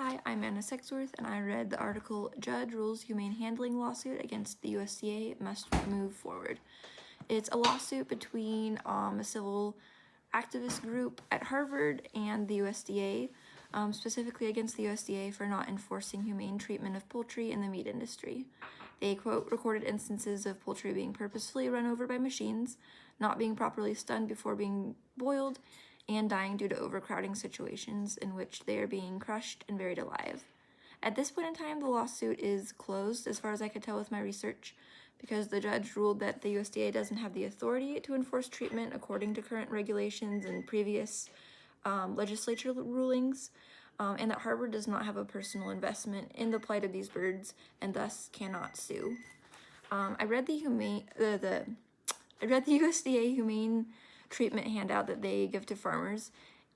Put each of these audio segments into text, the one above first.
Hi, I'm Anna Segsworth, and I read the article Judge Rules Humane Handling Lawsuit Against the USDA Must Move Forward. It's a lawsuit between a civil activist group at Harvard and the USDA, specifically against the USDA for not enforcing humane treatment of poultry in the meat industry. They quote recorded instances of poultry being purposefully run over by machines, not being properly stunned before being boiled, and dying due to overcrowding situations in which they are being crushed and buried alive. At this point in time, the lawsuit is closed, as far as I could tell with my research, because the judge ruled that the USDA doesn't have the authority to enforce treatment according to current regulations and previous legislature rulings, and that Harvard does not have a personal investment in the plight of these birds and thus cannot sue. I read the USDA Humane Treatment handout that they give to farmers,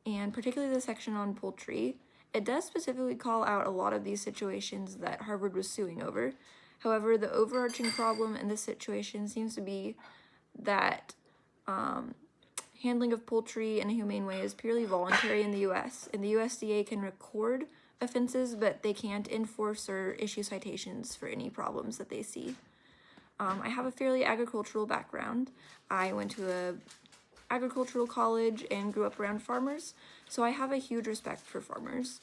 and particularly the section on poultry. It does specifically call out a lot of these situations that Harvard was suing over. However, the overarching problem in this situation seems to be that handling of poultry in a humane way is purely voluntary in the US, and the USDA can record offenses, but they can't enforce or issue citations for any problems that they see. I have a fairly agricultural background. I went to a agricultural college and grew up around farmers, so I have a huge respect for farmers.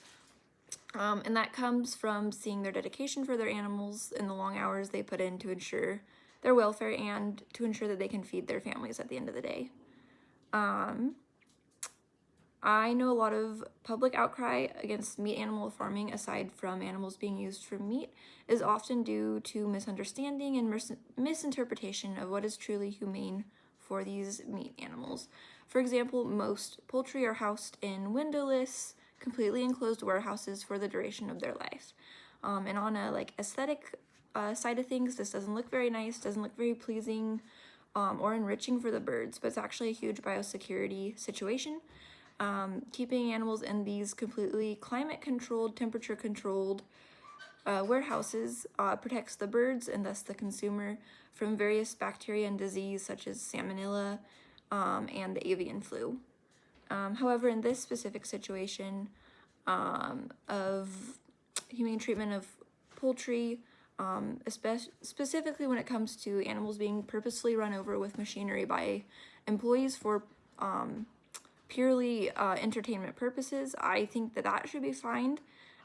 And that comes from seeing their dedication for their animals and the long hours they put in to ensure their welfare and to ensure that they can feed their families at the end of the day. I know a lot of public outcry against meat animal farming, aside from animals being used for meat, is often due to misunderstanding and misinterpretation of what is truly humane for these meat animals. For example, most poultry are housed in windowless, completely enclosed warehouses for the duration of their life. And on a aesthetic side of things, this doesn't look very nice, doesn't look very pleasing or enriching for the birds, but it's actually a huge biosecurity situation. Keeping animals in these completely climate-controlled, temperature-controlled warehouses protects the birds and thus the consumer from various bacteria and disease such as salmonella and the avian flu. However, in this specific situation of humane treatment of poultry, specifically when it comes to animals being purposely run over with machinery by employees for purely entertainment purposes, I think that that should be fined,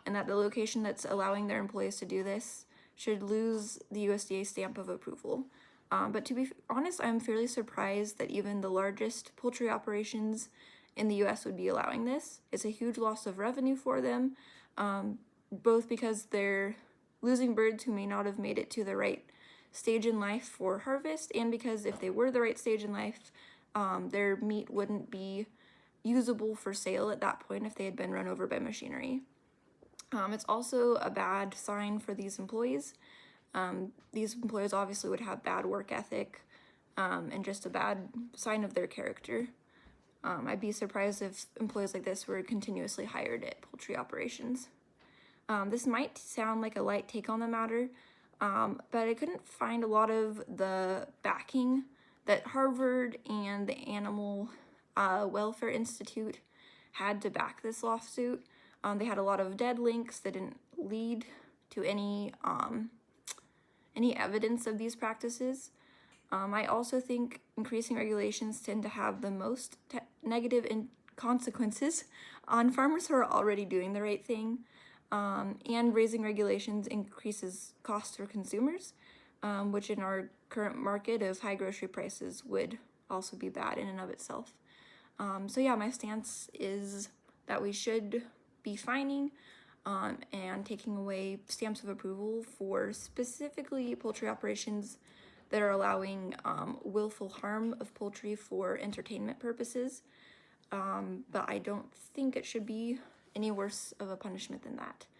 and that the location that's allowing their employees to do this should lose the USDA stamp of approval. But to be honest, I'm fairly surprised that even the largest poultry operations in the US would be allowing this. It's a huge loss of revenue for them, both because they're losing birds who may not have made it to the right stage in life for harvest, and because if they were the right stage in life, their meat wouldn't be usable for sale at that point if they had been run over by machinery. It's also a bad sign for these employees. These employers obviously would have bad work ethic and just a bad sign of their character. I'd be surprised if employees like this were continuously hired at poultry operations. This might sound like a light take on the matter, but I couldn't find a lot of the backing that Harvard and the Animal Welfare Institute had to back this lawsuit. They had a lot of dead links that didn't lead to any evidence of these practices. I also think increasing regulations tend to have the most negative consequences on farmers who are already doing the right thing, and raising regulations increases costs for consumers, which in our current market of high grocery prices would also be bad in and of itself. So yeah, my stance is that we should be fining and taking away stamps of approval for specifically poultry operations that are allowing willful harm of poultry for entertainment purposes. But I don't think it should be any worse of a punishment than that.